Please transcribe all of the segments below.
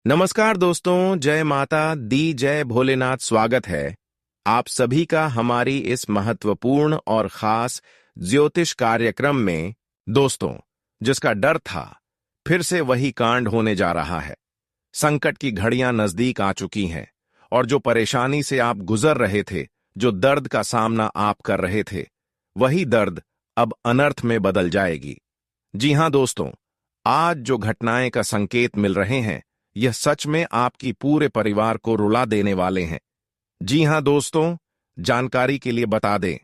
नमस्कार दोस्तों, जय माता दी, जय भोलेनाथ। स्वागत है आप सभी का हमारी इस महत्वपूर्ण और खास ज्योतिष कार्यक्रम में। दोस्तों, जिसका डर था, फिर से वही कांड होने जा रहा है। संकट की घड़ियां नजदीक आ चुकी हैं और जो परेशानी से आप गुजर रहे थे, जो दर्द का सामना आप कर रहे थे, वही दर्द अब अनर्थ में बदल जाएगी। जी हां दोस्तों, आज जो घटनाएं का संकेत मिल रहे हैं, यह सच में आपकी पूरे परिवार को रुला देने वाले हैं। जी हां दोस्तों, जानकारी के लिए बता दें,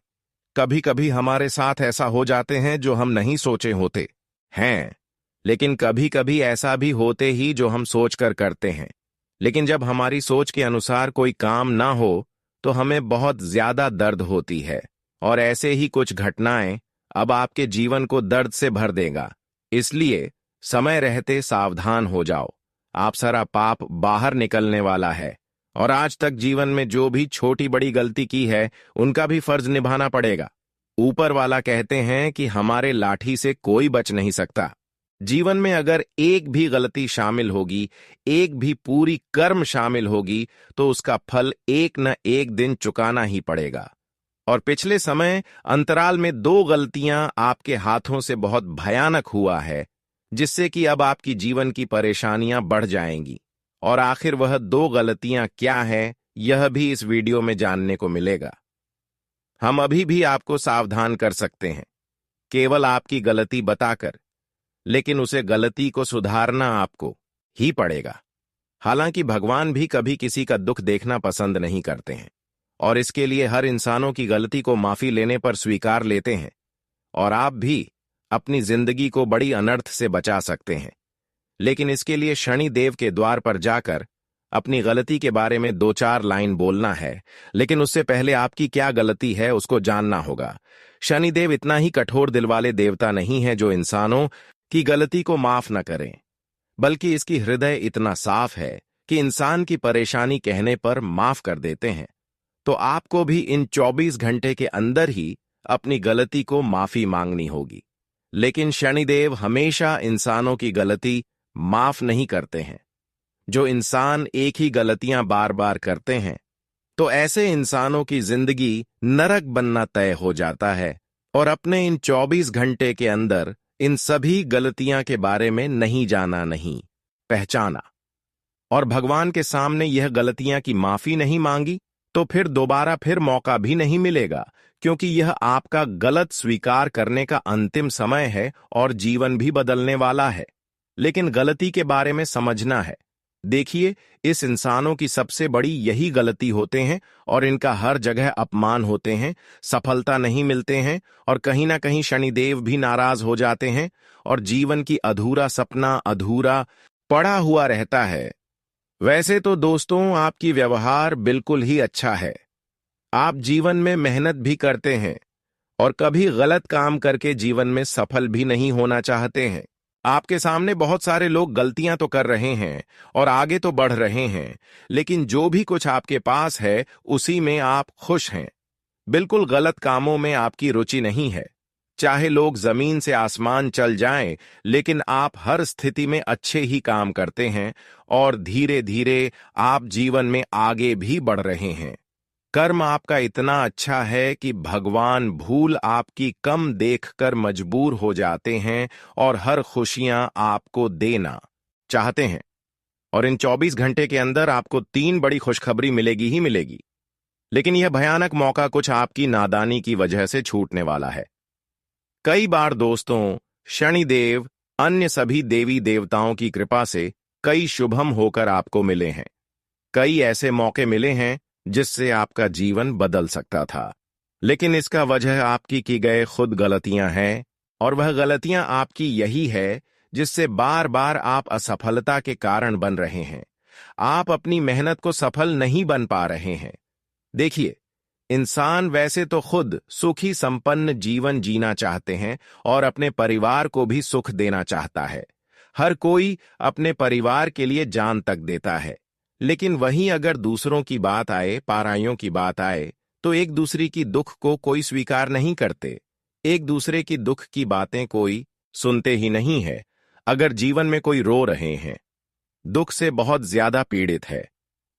कभी कभी हमारे साथ ऐसा हो जाते हैं जो हम नहीं सोचे होते हैं, लेकिन कभी कभी ऐसा भी होते ही जो हम सोचकर करते हैं। लेकिन जब हमारी सोच के अनुसार कोई काम ना हो तो हमें बहुत ज्यादा दर्द होती है। और ऐसे ही कुछ घटनाएं अब आपके जीवन को दर्द से भर देगा। इसलिए समय रहते सावधान हो जाओ। आप सारा पाप बाहर निकलने वाला है और आज तक जीवन में जो भी छोटी बड़ी गलती की है, उनका भी फर्ज निभाना पड़ेगा। ऊपर वाला कहते हैं कि हमारे लाठी से कोई बच नहीं सकता। जीवन में अगर एक भी गलती शामिल होगी, एक भी पूरी कर्म शामिल होगी, तो उसका फल एक न एक दिन चुकाना ही पड़ेगा। और पिछले समय अंतराल में 2 गलतियां आपके हाथों से बहुत भयानक हुआ है, जिससे कि अब आपकी जीवन की परेशानियां बढ़ जाएंगी। और आखिर वह 2 गलतियां क्या है, यह भी इस वीडियो में जानने को मिलेगा। हम अभी भी आपको सावधान कर सकते हैं, केवल आपकी गलती बताकर, लेकिन उसे गलती को सुधारना आपको ही पड़ेगा। हालांकि भगवान भी कभी किसी का दुख देखना पसंद नहीं करते हैं और इसके लिए हर इंसानों की गलती को माफी लेने पर स्वीकार लेते हैं। और आप भी अपनी जिंदगी को बड़ी अनर्थ से बचा सकते हैं, लेकिन इसके लिए शनि देव के द्वार पर जाकर अपनी गलती के बारे में 2-4 लाइन बोलना है। लेकिन उससे पहले आपकी क्या गलती है उसको जानना होगा। शनिदेव इतना ही कठोर दिल वाले देवता नहीं है जो इंसानों की गलती को माफ न करें, बल्कि इसकी हृदय इतना साफ है कि इंसान की परेशानी कहने पर माफ कर देते हैं। तो आपको भी इन 24 घंटे के अंदर ही अपनी गलती को माफी मांगनी होगी। लेकिन शनिदेव हमेशा इंसानों की गलती माफ नहीं करते हैं। जो इंसान एक ही गलतियां बार बार करते हैं, तो ऐसे इंसानों की जिंदगी नरक बनना तय हो जाता है। और अपने इन 24 घंटे के अंदर इन सभी गलतियां के बारे में नहीं जाना, नहीं पहचाना और भगवान के सामने यह गलतियां की माफी नहीं मांगी, तो फिर दोबारा फिर मौका भी नहीं मिलेगा, क्योंकि यह आपका गलत स्वीकार करने का अंतिम समय है और जीवन भी बदलने वाला है। लेकिन गलती के बारे में समझना है। देखिए, इस इंसानों की सबसे बड़ी यही गलती होते हैं और इनका हर जगह अपमान होते हैं, सफलता नहीं मिलते हैं और कहीं ना कहीं शनिदेव भी नाराज हो जाते हैं और जीवन की अधूरा सपना अधूरा पड़ा हुआ रहता है। वैसे तो दोस्तों, आपकी व्यवहार बिल्कुल ही अच्छा है। आप जीवन में मेहनत भी करते हैं और कभी गलत काम करके जीवन में सफल भी नहीं होना चाहते हैं। आपके सामने बहुत सारे लोग गलतियां तो कर रहे हैं और आगे तो बढ़ रहे हैं, लेकिन जो भी कुछ आपके पास है उसी में आप खुश हैं। बिल्कुल गलत कामों में आपकी रुचि नहीं है। चाहे लोग जमीन से आसमान चल जाएं, लेकिन आप हर स्थिति में अच्छे ही काम करते हैं और धीरे धीरे आप जीवन में आगे भी बढ़ रहे हैं। कर्म आपका इतना अच्छा है कि भगवान भूल आपकी कम देखकर मजबूर हो जाते हैं और हर खुशियां आपको देना चाहते हैं। और इन 24 घंटे के अंदर आपको 3 बड़ी खुशखबरी मिलेगी ही मिलेगी। लेकिन यह भयानक मौका कुछ आपकी नादानी की वजह से छूटने वाला है। कई बार दोस्तों, शनिदेव अन्य सभी देवी देवताओं की कृपा से कई शुभम होकर आपको मिले हैं। कई ऐसे मौके मिले हैं जिससे आपका जीवन बदल सकता था, लेकिन इसका वजह आपकी की गए खुद गलतियां हैं। और वह गलतियां आपकी यही है जिससे बार बार आप असफलता के कारण बन रहे हैं। आप अपनी मेहनत को सफल नहीं बन पा रहे हैं। देखिए, इंसान वैसे तो खुद सुखी संपन्न जीवन जीना चाहते हैं और अपने परिवार को भी सुख देना चाहता है। हर कोई अपने परिवार के लिए जान तक देता है, लेकिन वहीं अगर दूसरों की बात आए, पाराइयों की बात आए, तो एक दूसरे की दुख को कोई स्वीकार नहीं करते। एक दूसरे की दुख की बातें कोई सुनते ही नहीं है। अगर जीवन में कोई रो रहे हैं, दुख से बहुत ज्यादा पीड़ित है,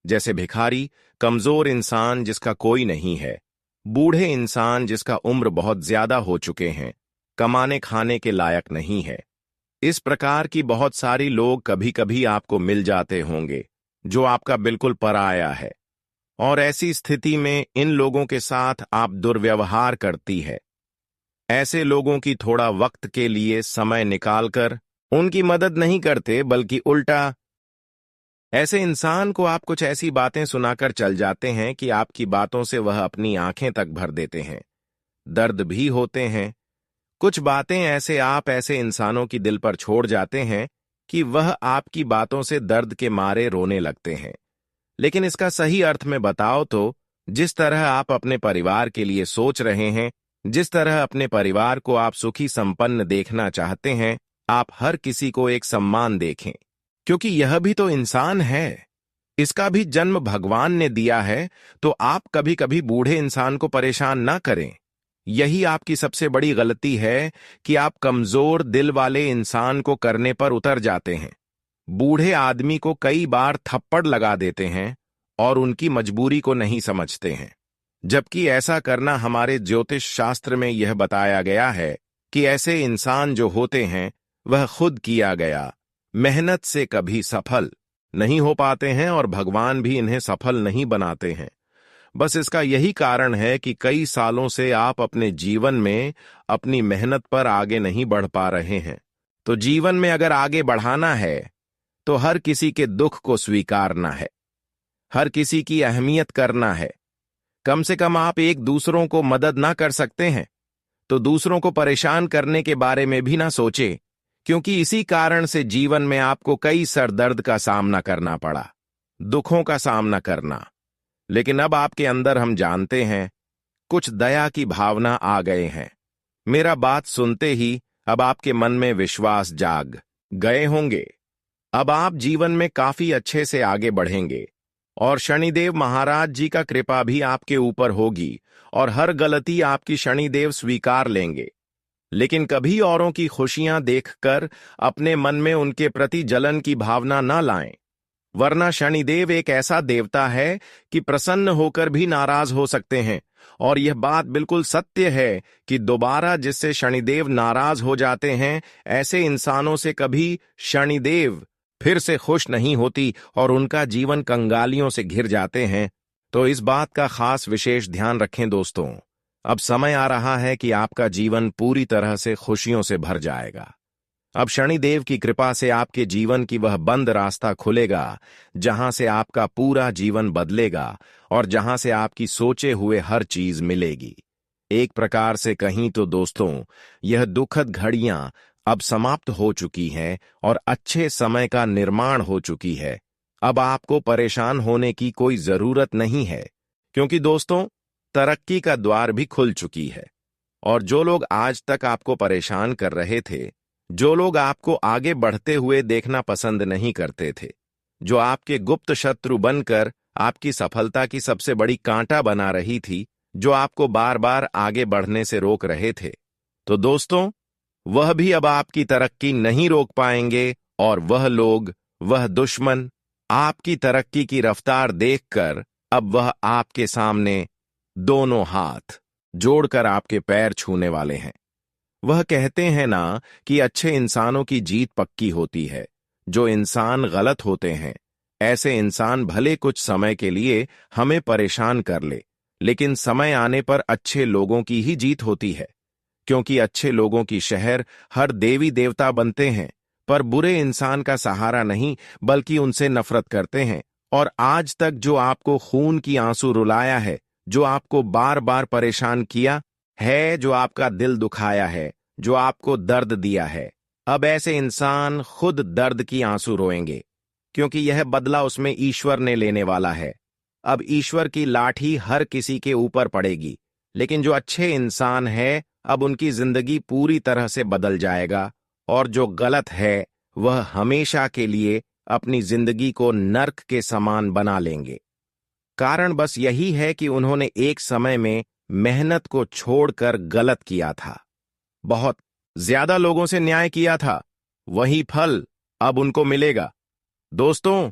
जैसे भिखारी, कमजोर इंसान जिसका कोई नहीं है, बूढ़े इंसान जिसका उम्र बहुत ज्यादा हो चुके हैं, कमाने खाने के लायक नहीं है। इस प्रकार की बहुत सारी लोग कभी कभी आपको मिल जाते होंगे जो आपका बिल्कुल पराया है, और ऐसी स्थिति में इन लोगों के साथ आप दुर्व्यवहार करती है। ऐसे लोगों की थोड़ा वक्त के लिए समय निकालकर उनकी मदद नहीं करते, बल्कि उल्टा ऐसे इंसान को आप कुछ ऐसी बातें सुनाकर चल जाते हैं कि आपकी बातों से वह अपनी आंखें तक भर देते हैं। दर्द भी होते हैं। कुछ बातें ऐसे आप ऐसे इंसानों की दिल पर छोड़ जाते हैं कि वह आपकी बातों से दर्द के मारे रोने लगते हैं। लेकिन इसका सही अर्थ में बताओ तो, जिस तरह आप अपने परिवार के लिए सोच रहे हैं, जिस तरह अपने परिवार को आप सुखी संपन्न देखना चाहते हैं, आप हर किसी को एक सम्मान देखें, क्योंकि यह भी तो इंसान है, इसका भी जन्म भगवान ने दिया है। तो आप कभी कभी बूढ़े इंसान को परेशान ना करें। यही आपकी सबसे बड़ी गलती है कि आप कमजोर दिल वाले इंसान को करने पर उतर जाते हैं। बूढ़े आदमी को कई बार थप्पड़ लगा देते हैं और उनकी मजबूरी को नहीं समझते हैं, जबकि ऐसा करना हमारे ज्योतिष शास्त्र में यह बताया गया है कि ऐसे इंसान जो होते हैं वह खुद किया गया मेहनत से कभी सफल नहीं हो पाते हैं, और भगवान भी इन्हें सफल नहीं बनाते हैं। बस इसका यही कारण है कि कई सालों से आप अपने जीवन में अपनी मेहनत पर आगे नहीं बढ़ पा रहे हैं। तो जीवन में अगर आगे बढ़ाना है तो हर किसी के दुख को स्वीकारना है, हर किसी की अहमियत करना है। कम से कम आप एक दूसरों को मदद ना कर सकते हैं तो दूसरों को परेशान करने के बारे में भी ना सोचें, क्योंकि इसी कारण से जीवन में आपको कई सरदर्द का सामना करना पड़ा, दुखों का सामना करना। लेकिन अब आपके अंदर हम जानते हैं कुछ दया की भावना आ गए हैं। मेरा बात सुनते ही अब आपके मन में विश्वास जाग गए होंगे। अब आप जीवन में काफी अच्छे से आगे बढ़ेंगे और शनिदेव महाराज जी का कृपा भी आपके ऊपर होगी और हर गलती आपकी शनिदेव स्वीकार लेंगे। लेकिन कभी औरों की खुशियां देखकर अपने मन में उनके प्रति जलन की भावना न लाएं, वरना शनिदेव एक ऐसा देवता है कि प्रसन्न होकर भी नाराज हो सकते हैं। और यह बात बिल्कुल सत्य है कि दोबारा जिससे शनिदेव नाराज हो जाते हैं, ऐसे इंसानों से कभी शनिदेव फिर से खुश नहीं होती और उनका जीवन कंगालियों से घिर जाते हैं। तो इस बात का खास विशेष ध्यान रखें दोस्तों। अब समय आ रहा है कि आपका जीवन पूरी तरह से खुशियों से भर जाएगा। अब शनिदेव की कृपा से आपके जीवन की वह बंद रास्ता खुलेगा जहां से आपका पूरा जीवन बदलेगा और जहां से आपकी सोचे हुए हर चीज मिलेगी। एक प्रकार से कहीं तो दोस्तों, यह दुखद घड़ियां अब समाप्त हो चुकी हैं और अच्छे समय का निर्माण हो चुकी है। अब आपको परेशान होने की कोई जरूरत नहीं है, क्योंकि दोस्तों तरक्की का द्वार भी खुल चुकी है। और जो लोग आज तक आपको परेशान कर रहे थे, जो लोग आपको आगे बढ़ते हुए देखना पसंद नहीं करते थे, जो आपके गुप्त शत्रु बनकर आपकी सफलता की सबसे बड़ी कांटा बना रही थी, जो आपको बार बार आगे बढ़ने से रोक रहे थे, तो दोस्तों वह भी अब आपकी तरक्की नहीं रोक पाएंगे। और वह लोग, वह दुश्मन आपकी तरक्की की रफ्तार देखकर अब वह आपके सामने दोनों हाथ जोड़कर आपके पैर छूने वाले हैं। वह कहते हैं ना कि अच्छे इंसानों की जीत पक्की होती है। जो इंसान गलत होते हैं, ऐसे इंसान भले कुछ समय के लिए हमें परेशान कर ले, लेकिन समय आने पर अच्छे लोगों की ही जीत होती है, क्योंकि अच्छे लोगों की शहर हर देवी देवता बनते हैं, पर बुरे इंसान का सहारा नहीं, बल्कि उनसे नफरत करते हैं। और आज तक जो आपको खून की आंसू रुलाया है, जो आपको बार बार परेशान किया है, जो आपका दिल दुखाया है, जो आपको दर्द दिया है, अब ऐसे इंसान खुद दर्द की आंसू रोएंगे, क्योंकि यह बदला उसमें ईश्वर ने लेने वाला है। अब ईश्वर की लाठी हर किसी के ऊपर पड़ेगी, लेकिन जो अच्छे इंसान है अब उनकी जिंदगी पूरी तरह से बदल जाएगा, और जो गलत है वह हमेशा के लिए अपनी जिंदगी को नर्क के समान बना लेंगे। कारण बस यही है कि उन्होंने एक समय में मेहनत को छोड़कर गलत किया था, बहुत ज्यादा लोगों से न्याय किया था। वही फल अब उनको मिलेगा। दोस्तों,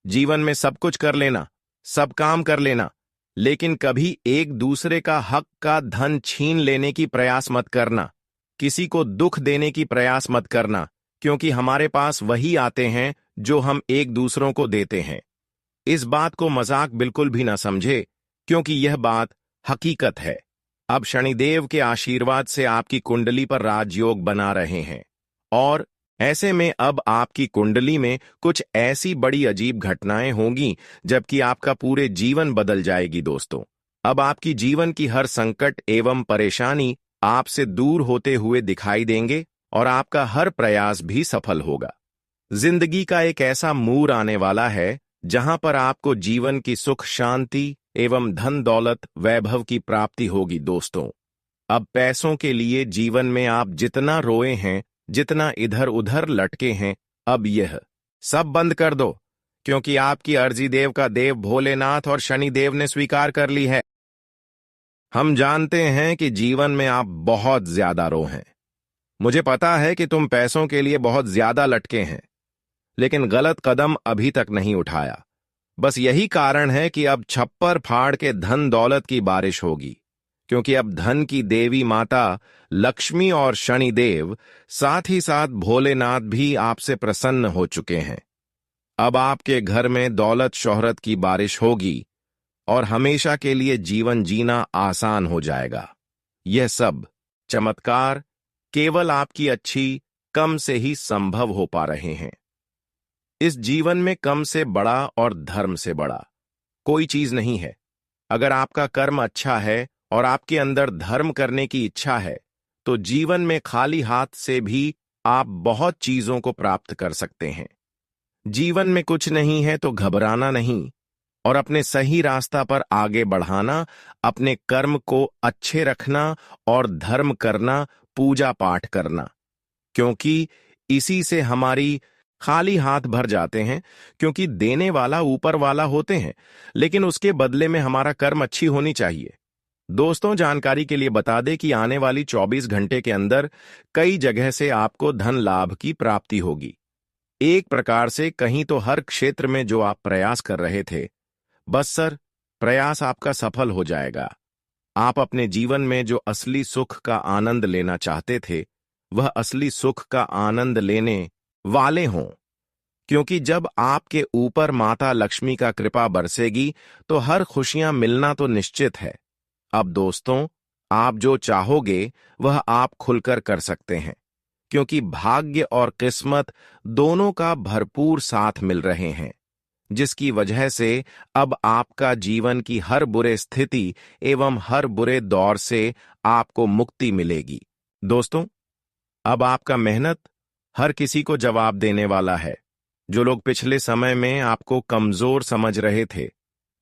जीवन में सब कुछ कर लेना, सब काम कर लेना, लेकिन कभी एक दूसरे का हक का धन छीन लेने की प्रयास मत करना। किसी को दुख देने की प्रयास मत करना, क्योंकि हमारे पास वही आते हैं जो हम एक दूसरों को देते हैं। इस बात को मजाक बिल्कुल भी ना समझे, क्योंकि यह बात हकीकत है। अब शनिदेव के आशीर्वाद से आपकी कुंडली पर राजयोग बना रहे हैं, और ऐसे में अब आपकी कुंडली में कुछ ऐसी बड़ी अजीब घटनाएं होंगी, जबकि आपका पूरे जीवन बदल जाएगी। दोस्तों, अब आपकी जीवन की हर संकट एवं परेशानी आपसे दूर होते हुए दिखाई देंगे, और आपका हर प्रयास भी सफल होगा। जिंदगी का एक ऐसा मोड़ आने वाला है जहां पर आपको जीवन की सुख शांति एवं धन दौलत वैभव की प्राप्ति होगी। दोस्तों, अब पैसों के लिए जीवन में आप जितना रोए हैं, जितना इधर उधर लटके हैं, अब यह सब बंद कर दो, क्योंकि आपकी अर्जी देव का देव भोलेनाथ और शनिदेव ने स्वीकार कर ली है। हम जानते हैं कि जीवन में आप बहुत ज्यादा रो हैं। मुझे पता है कि तुम पैसों के लिए बहुत ज्यादा लटके हैं, लेकिन गलत कदम अभी तक नहीं उठाया। बस यही कारण है कि अब छप्पर फाड़ के धन दौलत की बारिश होगी, क्योंकि अब धन की देवी माता लक्ष्मी और शनिदेव, साथ ही साथ भोलेनाथ भी आपसे प्रसन्न हो चुके हैं। अब आपके घर में दौलत शोहरत की बारिश होगी, और हमेशा के लिए जीवन जीना आसान हो जाएगा। यह सब चमत्कार केवल आपकी अच्छी कम से ही संभव हो पा रहे हैं। इस जीवन में कम से बड़ा और धर्म से बड़ा कोई चीज नहीं है। अगर आपका कर्म अच्छा है और आपके अंदर धर्म करने की इच्छा है, तो जीवन में खाली हाथ से भी आप बहुत चीजों को प्राप्त कर सकते हैं। जीवन में कुछ नहीं है तो घबराना नहीं, और अपने सही रास्ता पर आगे बढ़ाना, अपने कर्म को अच्छे रखना और धर्म करना, पूजा पाठ करना, क्योंकि इसी से हमारी खाली हाथ भर जाते हैं। क्योंकि देने वाला ऊपर वाला होते हैं, लेकिन उसके बदले में हमारा कर्म अच्छी होनी चाहिए। दोस्तों, जानकारी के लिए बता दें कि आने वाली 24 घंटे के अंदर कई जगह से आपको धन लाभ की प्राप्ति होगी। एक प्रकार से कहीं तो हर क्षेत्र में जो आप प्रयास कर रहे थे, बस सर, प्रयास आपका सफल हो जाएगा। आप अपने जीवन में जो असली सुख का आनंद लेना चाहते थे, वह असली सुख का आनंद लेने वाले हों, क्योंकि जब आपके ऊपर माता लक्ष्मी का कृपा बरसेगी तो हर खुशियां मिलना तो निश्चित है। अब दोस्तों, आप जो चाहोगे वह आप खुलकर कर सकते हैं, क्योंकि भाग्य और किस्मत दोनों का भरपूर साथ मिल रहे हैं, जिसकी वजह से अब आपका जीवन की हर बुरे स्थिति एवं हर बुरे दौर से आपको मुक्ति मिलेगी। दोस्तों, अब आपका मेहनत हर किसी को जवाब देने वाला है। जो लोग पिछले समय में आपको कमजोर समझ रहे थे,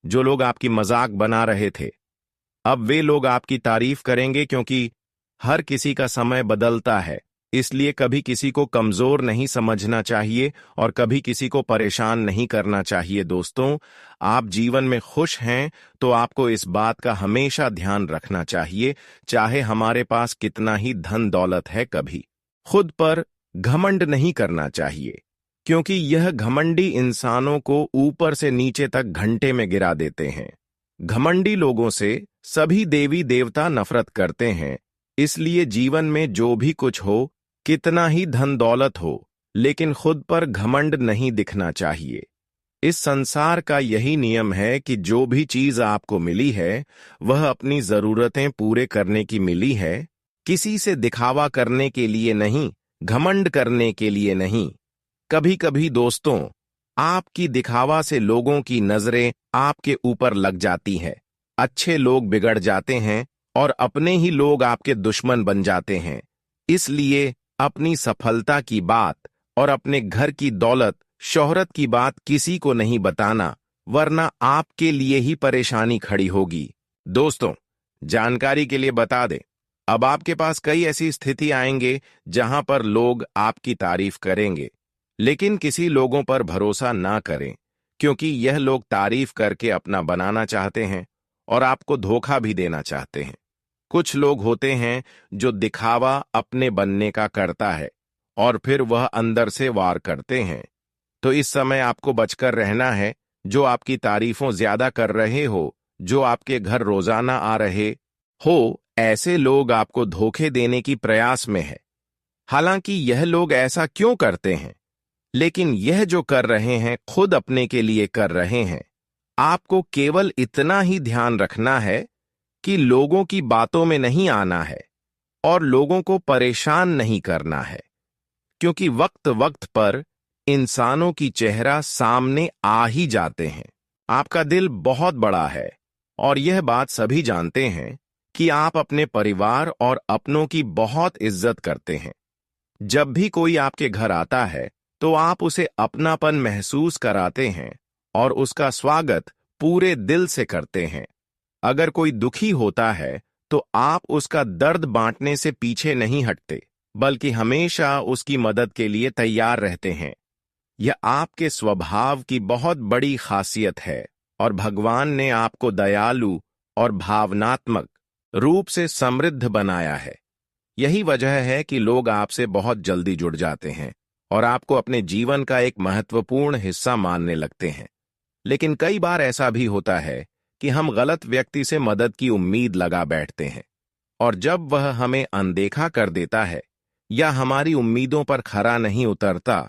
जो लोग आपकी मजाक बना रहे थे, अब वे लोग आपकी तारीफ करेंगे, क्योंकि हर किसी का समय बदलता है। इसलिए कभी किसी को कमजोर नहीं समझना चाहिए और कभी किसी को परेशान नहीं करना चाहिए। दोस्तों, आप जीवन में खुश हैं तो आपको इस बात का हमेशा ध्यान रखना चाहिए, चाहे हमारे पास कितना ही धन दौलत है। कभी खुद पर घमंड नहीं करना चाहिए, क्योंकि यह घमंडी इंसानों को ऊपर से नीचे तक घंटे में गिरा देते हैं। घमंडी लोगों से सभी देवी देवता नफरत करते हैं। इसलिए जीवन में जो भी कुछ हो, कितना ही धन दौलत हो, लेकिन खुद पर घमंड नहीं दिखना चाहिए। इस संसार का यही नियम है कि जो भी चीज आपको मिली है, वह अपनी जरूरतें पूरे करने की मिली है, किसी से दिखावा करने के लिए नहीं, घमंड करने के लिए नहीं। कभी कभी दोस्तों, आपकी दिखावा से लोगों की नजरें आपके ऊपर लग जाती हैं। अच्छे लोग बिगड़ जाते हैं और अपने ही लोग आपके दुश्मन बन जाते हैं। इसलिए अपनी सफलता की बात और अपने घर की दौलत शोहरत की बात किसी को नहीं बताना, वरना आपके लिए ही परेशानी खड़ी होगी। दोस्तों, जानकारी के लिए बता दें, अब आपके पास कई ऐसी स्थिति आएंगे जहां पर लोग आपकी तारीफ करेंगे, लेकिन किसी लोगों पर भरोसा ना करें, क्योंकि यह लोग तारीफ करके अपना बनाना चाहते हैं और आपको धोखा भी देना चाहते हैं। कुछ लोग होते हैं जो दिखावा अपने बनने का करता है और फिर वह अंदर से वार करते हैं। तो इस समय आपको बचकर रहना है। जो आपकी तारीफों ज्यादा कर रहे हो, जो आपके घर रोजाना आ रहे हो, ऐसे लोग आपको धोखे देने की प्रयास में है। हालांकि यह लोग ऐसा क्यों करते हैं? लेकिन यह जो कर रहे हैं खुद अपने के लिए कर रहे हैं। आपको केवल इतना ही ध्यान रखना है कि लोगों की बातों में नहीं आना है और लोगों को परेशान नहीं करना है, क्योंकि वक्त वक्त पर इंसानों की चेहरा सामने आ ही जाते हैं। आपका दिल बहुत बड़ा है और यह बात सभी जानते हैं कि आप अपने परिवार और अपनों की बहुत इज्जत करते हैं। जब भी कोई आपके घर आता है तो आप उसे अपनापन महसूस कराते हैं और उसका स्वागत पूरे दिल से करते हैं। अगर कोई दुखी होता है तो आप उसका दर्द बांटने से पीछे नहीं हटते, बल्कि हमेशा उसकी मदद के लिए तैयार रहते हैं। यह आपके स्वभाव की बहुत बड़ी खासियत है और भगवान ने आपको दयालु और भावनात्मक रूप से समृद्ध बनाया है। यही वजह है कि लोग आपसे बहुत जल्दी जुड़ जाते हैं और आपको अपने जीवन का एक महत्वपूर्ण हिस्सा मानने लगते हैं। लेकिन कई बार ऐसा भी होता है कि हम गलत व्यक्ति से मदद की उम्मीद लगा बैठते हैं, और जब वह हमें अनदेखा कर देता है या हमारी उम्मीदों पर खरा नहीं उतरता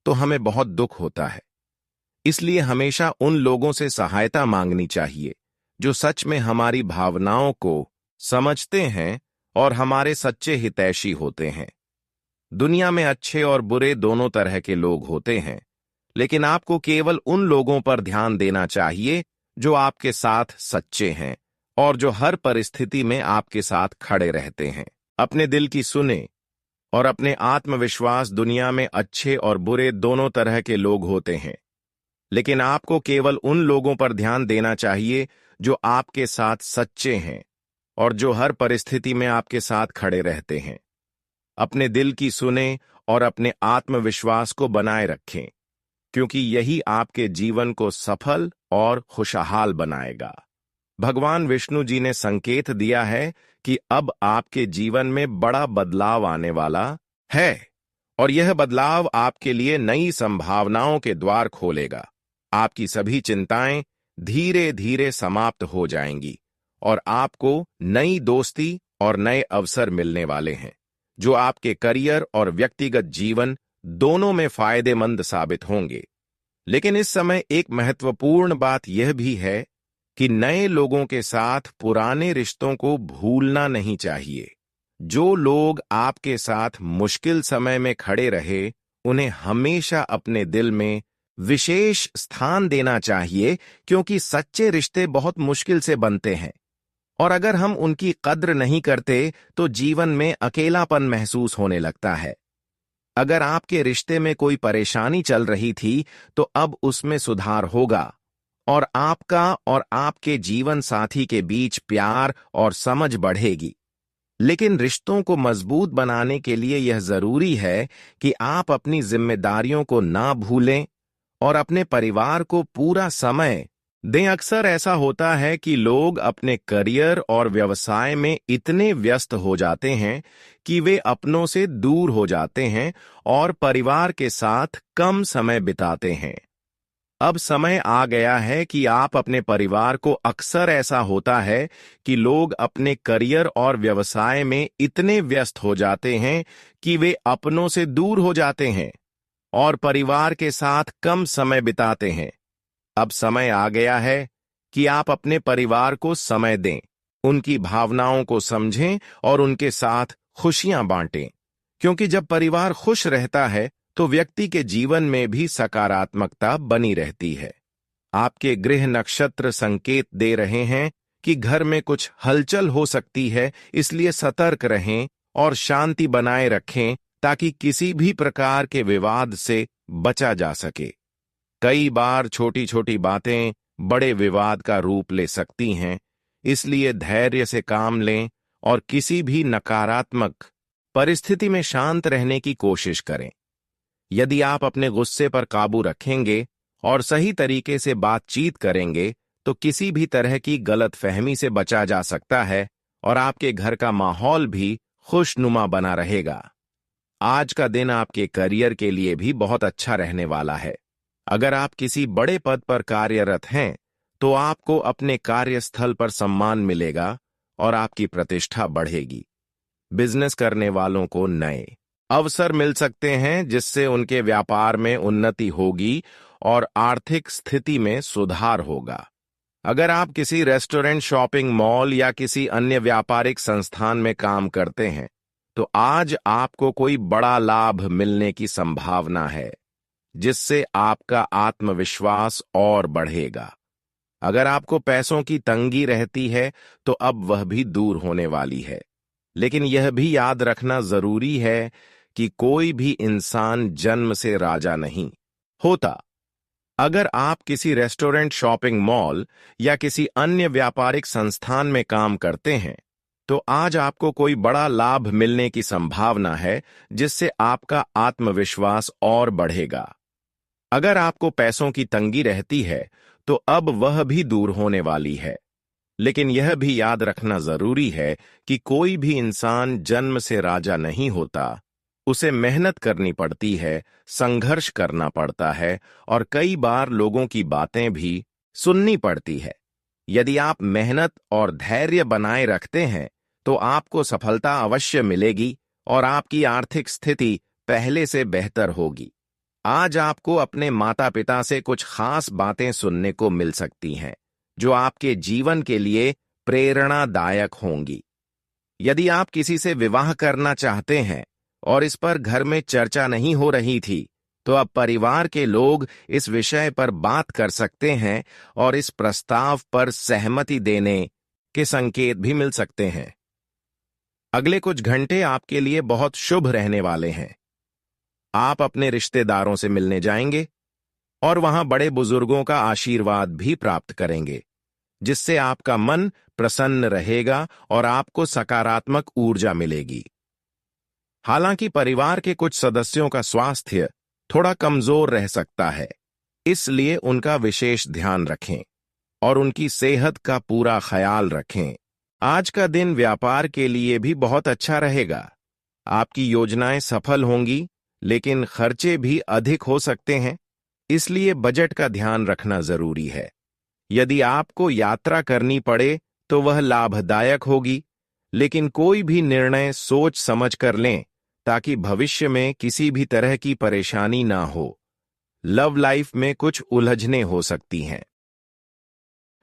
तो हमें बहुत दुख होता है। इसलिए हमेशा उन लोगों से सहायता मांगनी चाहिए जो सच में हमारी भावनाओं को समझते हैं और हमारे सच्चे हितैषी होते हैं। दुनिया में अच्छे और बुरे दोनों तरह के लोग होते हैं, लेकिन आपको केवल उन लोगों पर ध्यान देना चाहिए जो आपके साथ सच्चे हैं और जो हर परिस्थिति में आपके साथ खड़े रहते हैं। अपने दिल की सुने और अपने आत्मविश्वास। दुनिया में अच्छे और बुरे दोनों तरह के लोग होते हैं, लेकिन आपको केवल उन लोगों पर ध्यान देना चाहिए जो आपके साथ सच्चे हैं और जो हर परिस्थिति में आपके साथ खड़े रहते हैं। अपने दिल की सुने और अपने आत्मविश्वास को बनाए रखें, क्योंकि यही आपके जीवन को सफल और खुशहाल बनाएगा। भगवान विष्णु जी ने संकेत दिया है कि अब आपके जीवन में बड़ा बदलाव आने वाला है और यह बदलाव आपके लिए नई संभावनाओं के द्वार खोलेगा। आपकी सभी चिंताएं धीरे धीरे समाप्त हो जाएंगी और आपको नई दोस्ती और नए अवसर मिलने वाले हैं, जो आपके करियर और व्यक्तिगत जीवन दोनों में फायदेमंद साबित होंगे। लेकिन इस समय एक महत्वपूर्ण बात यह भी है कि नए लोगों के साथ पुराने रिश्तों को भूलना नहीं चाहिए। जो लोग आपके साथ मुश्किल समय में खड़े रहे, उन्हें हमेशा अपने दिल में विशेष स्थान देना चाहिए, क्योंकि सच्चे रिश्ते बहुत मुश्किल से बनते हैं और अगर हम उनकी कद्र नहीं करते तो जीवन में अकेलापन महसूस होने लगता है। अगर आपके रिश्ते में कोई परेशानी चल रही थी तो अब उसमें सुधार होगा और आपका और आपके जीवन साथी के बीच प्यार और समझ बढ़ेगी। लेकिन रिश्तों को मजबूत बनाने के लिए यह जरूरी है कि आप अपनी जिम्मेदारियों को ना भूलें और अपने परिवार को पूरा समय दें। अक्सर ऐसा होता है कि लोग अपने करियर और व्यवसाय में इतने व्यस्त हो जाते हैं कि वे अपनों से दूर हो जाते हैं और परिवार के साथ कम समय बिताते हैं। अब समय आ गया है कि आप अपने परिवार को अक्सर ऐसा होता है कि लोग अपने करियर और व्यवसाय में इतने व्यस्त हो जाते हैं कि वे अपनों से दूर हो जाते हैं और परिवार के साथ कम समय बिताते हैं। अब समय आ गया है कि आप अपने परिवार को समय दें, उनकी भावनाओं को समझें और उनके साथ खुशियां बांटें, क्योंकि जब परिवार खुश रहता है तो व्यक्ति के जीवन में भी सकारात्मकता बनी रहती है। आपके गृह नक्षत्र संकेत दे रहे हैं कि घर में कुछ हलचल हो सकती है, इसलिए सतर्क रहें और शांति बनाए रखें ताकि किसी भी प्रकार के विवाद से बचा जा सके। कई बार छोटी छोटी बातें बड़े विवाद का रूप ले सकती हैं, इसलिए धैर्य से काम लें और किसी भी नकारात्मक परिस्थिति में शांत रहने की कोशिश करें। यदि आप अपने गुस्से पर काबू रखेंगे और सही तरीके से बातचीत करेंगे तो किसी भी तरह की गलतफहमी से बचा जा सकता है और आपके घर का माहौल भी खुशनुमा बना रहेगा। आज का दिन आपके करियर के लिए भी बहुत अच्छा रहने वाला है। अगर आप किसी बड़े पद पर कार्यरत हैं, तो आपको अपने कार्यस्थल पर सम्मान मिलेगा और आपकी प्रतिष्ठा बढ़ेगी। बिजनेस करने वालों को नए अवसर मिल सकते हैं, जिससे उनके व्यापार में उन्नति होगी और आर्थिक स्थिति में सुधार होगा। अगर आप किसी रेस्टोरेंट, शॉपिंग मॉल या किसी अन्य व्यापारिक संस्थान में काम करते हैं, तो आज आपको कोई बड़ा लाभ मिलने की संभावना है, जिससे आपका आत्मविश्वास और बढ़ेगा। अगर आपको पैसों की तंगी रहती है, तो अब वह भी दूर होने वाली है। लेकिन यह भी याद रखना जरूरी है कि कोई भी इंसान जन्म से राजा नहीं होता। अगर आप किसी रेस्टोरेंट, शॉपिंग मॉल या किसी अन्य व्यापारिक संस्थान में काम करते हैं, तो आज आपको कोई बड़ा लाभ मिलने की संभावना है, जिससे आपका आत्मविश्वास और बढ़ेगा। अगर आपको पैसों की तंगी रहती है, तो अब वह भी दूर होने वाली है। लेकिन यह भी याद रखना जरूरी है कि कोई भी इंसान जन्म से राजा नहीं होता। उसे मेहनत करनी पड़ती है, संघर्ष करना पड़ता है और कई बार लोगों की बातें भी सुननी पड़ती है। यदि आप मेहनत और धैर्य बनाए रखते हैं, तो आपको सफलता अवश्य मिलेगी और आपकी आर्थिक स्थिति पहले से बेहतर होगी। आज आपको अपने माता पिता से कुछ खास बातें सुनने को मिल सकती हैं, जो आपके जीवन के लिए प्रेरणादायक होंगी। यदि आप किसी से विवाह करना चाहते हैं और इस पर घर में चर्चा नहीं हो रही थी, तो अब परिवार के लोग इस विषय पर बात कर सकते हैं और इस प्रस्ताव पर सहमति देने के संकेत भी मिल सकते हैं। अगले कुछ घंटे आपके लिए बहुत शुभ रहने वाले हैं। आप अपने रिश्तेदारों से मिलने जाएंगे और वहां बड़े बुजुर्गों का आशीर्वाद भी प्राप्त करेंगे, जिससे आपका मन प्रसन्न रहेगा और आपको सकारात्मक ऊर्जा मिलेगी। हालांकि परिवार के कुछ सदस्यों का स्वास्थ्य थोड़ा कमजोर रह सकता है, इसलिए उनका विशेष ध्यान रखें और उनकी सेहत का पूरा ख्याल रखें। आज का दिन व्यापार के लिए भी बहुत अच्छा रहेगा। आपकी योजनाएं सफल होंगी, लेकिन खर्चे भी अधिक हो सकते हैं, इसलिए बजट का ध्यान रखना जरूरी है। यदि आपको यात्रा करनी पड़े, तो वह लाभदायक होगी, लेकिन कोई भी निर्णय सोच समझ कर लें, ताकि भविष्य में किसी भी तरह की परेशानी ना हो। लव लाइफ में कुछ उलझनें हो सकती हैं,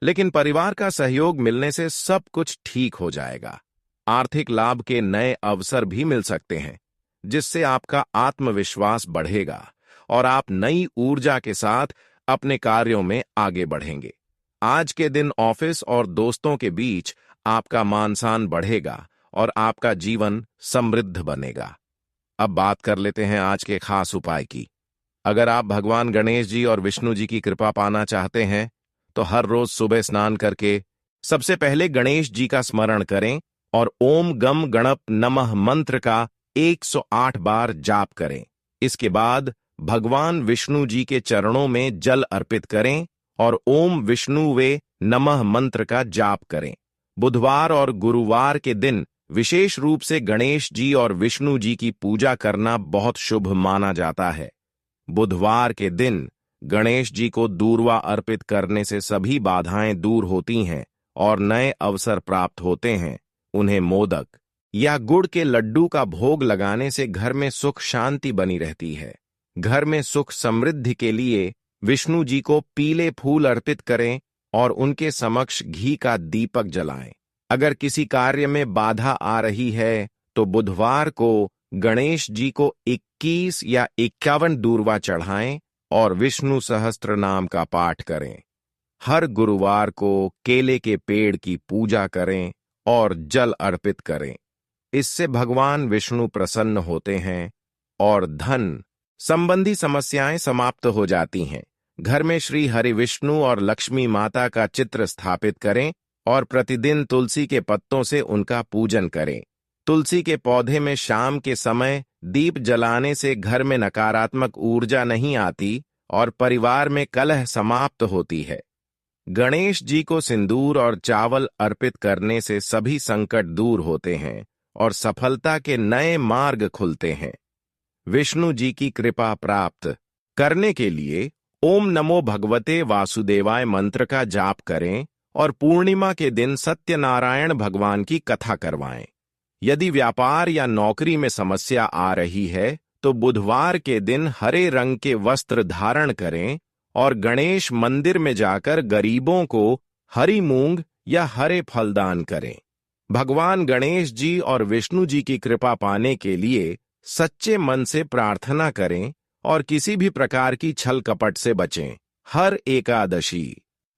लेकिन परिवार का सहयोग मिलने से सब कुछ ठीक हो जाएगा। आर्थिक लाभ के नए अवसर भी मिल सकते हैं, जिससे आपका आत्मविश्वास बढ़ेगा और आप नई ऊर्जा के साथ अपने कार्यों में आगे बढ़ेंगे। आज के दिन ऑफिस और दोस्तों के बीच आपका मान सम्मान बढ़ेगा और आपका जीवन समृद्ध बनेगा। अब बात कर लेते हैं आज के खास उपाय की। अगर आप भगवान गणेश जी और विष्णु जी की कृपा पाना चाहते हैं, तो हर रोज सुबह स्नान करके सबसे पहले गणेश जी का स्मरण करें और ओम गम गणप नमः मंत्र का 108 बार जाप करें। इसके बाद भगवान विष्णु जी के चरणों में जल अर्पित करें और ओम विष्णु वे नमः मंत्र का जाप करें। बुधवार और गुरुवार के दिन विशेष रूप से गणेश जी और विष्णु जी की पूजा करना बहुत शुभ माना जाता है। बुधवार के दिन गणेश जी को दूर्वा अर्पित करने से सभी बाधाएं दूर होती हैं और नए अवसर प्राप्त होते हैं। उन्हें मोदक या गुड़ के लड्डू का भोग लगाने से घर में सुख शांति बनी रहती है। घर में सुख समृद्धि के लिए विष्णु जी को पीले फूल अर्पित करें और उनके समक्ष घी का दीपक जलाएं। अगर किसी कार्य में बाधा आ रही है, तो बुधवार को गणेश जी को 21 या 51 दूर्वा चढ़ाएं और विष्णु सहस्त्र नाम का पाठ करें। हर गुरुवार को केले के पेड़ की पूजा करें और जल अर्पित करें। इससे भगवान विष्णु प्रसन्न होते हैं और धन संबंधी समस्याएं समाप्त हो जाती हैं। घर में श्री हरि विष्णु और लक्ष्मी माता का चित्र स्थापित करें और प्रतिदिन तुलसी के पत्तों से उनका पूजन करें। तुलसी के पौधे में शाम के समय दीप जलाने से घर में नकारात्मक ऊर्जा नहीं आती और परिवार में कलह समाप्त होती है। गणेश जी को सिंदूर और चावल अर्पित करने से सभी संकट दूर होते हैं और सफलता के नए मार्ग खुलते हैं। विष्णु जी की कृपा प्राप्त करने के लिए ओम नमो भगवते वासुदेवाय मंत्र का जाप करें और पूर्णिमा के दिन सत्यनारायण भगवान की कथा करवाएं। यदि व्यापार या नौकरी में समस्या आ रही है तो बुधवार के दिन हरे रंग के वस्त्र धारण करें और गणेश मंदिर में जाकर गरीबों को हरी मूंग या हरे फल दान करें। भगवान गणेश जी और विष्णु जी की कृपा पाने के लिए सच्चे मन से प्रार्थना करें और किसी भी प्रकार की छल कपट से बचें। हर एकादशी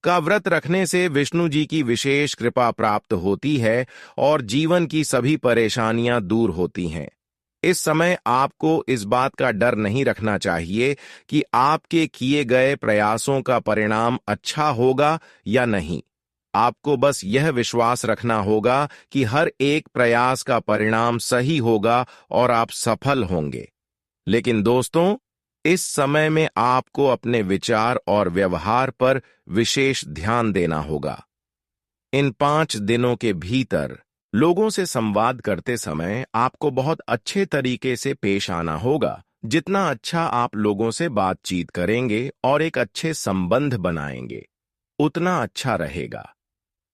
का व्रत रखने से विष्णु जी की विशेष कृपा प्राप्त होती है और जीवन की सभी परेशानियां दूर होती हैं। इस समय आपको इस बात का डर नहीं रखना चाहिए कि आपके किए गए प्रयासों का परिणाम अच्छा होगा या नहीं। आपको बस यह विश्वास रखना होगा कि हर एक प्रयास का परिणाम सही होगा और आप सफल होंगे। लेकिन दोस्तों, इस समय में आपको अपने विचार और व्यवहार पर विशेष ध्यान देना होगा। इन 5 दिनों के भीतर लोगों से संवाद करते समय आपको बहुत अच्छे तरीके से पेश आना होगा। जितना अच्छा आप लोगों से बातचीत करेंगे और एक अच्छे संबंध बनाएंगे, उतना अच्छा रहेगा।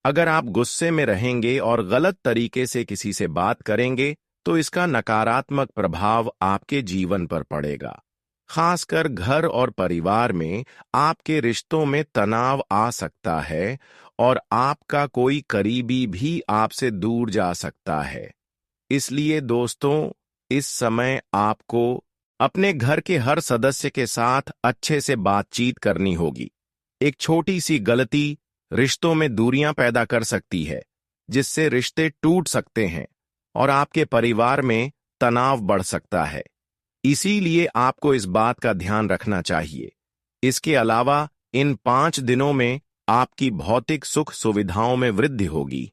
अगर आप गुस्से में रहेंगे और गलत तरीके से किसी से बात करेंगे तो इसका नकारात्मक प्रभाव आपके जीवन पर पड़ेगा। खासकर घर और परिवार में आपके रिश्तों में तनाव आ सकता है और आपका कोई करीबी भी आपसे दूर जा सकता है। इसलिए दोस्तों, इस समय आपको अपने घर के हर सदस्य के साथ अच्छे से बातचीत करनी होगी। एक छोटी सी गलती रिश्तों में दूरियां पैदा कर सकती है, जिससे रिश्ते टूट सकते हैं और आपके परिवार में तनाव बढ़ सकता है। इसीलिए आपको इस बात का ध्यान रखना चाहिए। इसके अलावा इन 5 दिनों में आपकी भौतिक सुख सुविधाओं में वृद्धि होगी।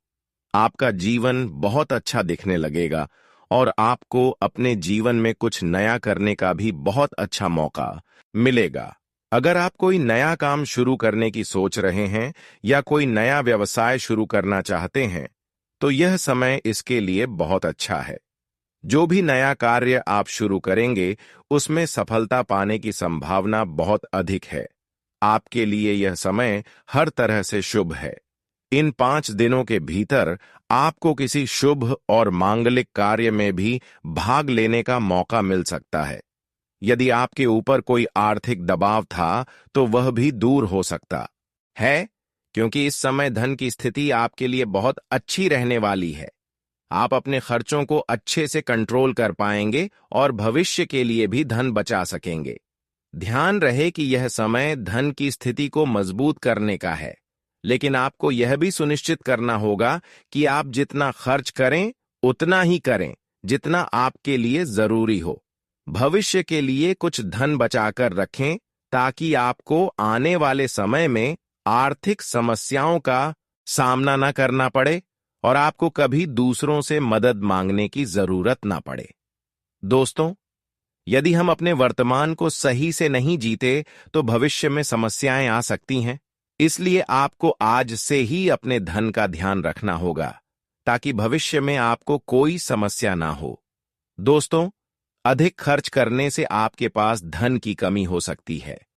आपका जीवन बहुत अच्छा दिखने लगेगा और आपको अपने जीवन में कुछ नया करने का भी बहुत अच्छा मौका मिलेगा। अगर आप कोई नया काम शुरू करने की सोच रहे हैं या कोई नया व्यवसाय शुरू करना चाहते हैं, तो यह समय इसके लिए बहुत अच्छा है। जो भी नया कार्य आप शुरू करेंगे, उसमें सफलता पाने की संभावना बहुत अधिक है। आपके लिए यह समय हर तरह से शुभ है। इन 5 दिनों के भीतर आपको किसी शुभ और मांगलिक कार्य में भी भाग लेने का मौका मिल सकता है। यदि आपके ऊपर कोई आर्थिक दबाव था, तो वह भी दूर हो सकता है, क्योंकि इस समय धन की स्थिति आपके लिए बहुत अच्छी रहने वाली है। आप अपने खर्चों को अच्छे से कंट्रोल कर पाएंगे और भविष्य के लिए भी धन बचा सकेंगे। ध्यान रहे कि यह समय धन की स्थिति को मजबूत करने का है, लेकिन आपको यह भी सुनिश्चित करना होगा कि आप जितना खर्च करें उतना ही करें जितना आपके लिए जरूरी हो। भविष्य के लिए कुछ धन बचाकर रखें ताकि आपको आने वाले समय में आर्थिक समस्याओं का सामना न करना पड़े और आपको कभी दूसरों से मदद मांगने की जरूरत ना पड़े। दोस्तों, यदि हम अपने वर्तमान को सही से नहीं जीते तो भविष्य में समस्याएं आ सकती हैं। इसलिए आपको आज से ही अपने धन का ध्यान रखना होगा ताकि भविष्य में आपको कोई समस्या ना हो। दोस्तों, अधिक खर्च करने से आपके पास धन की कमी हो सकती है।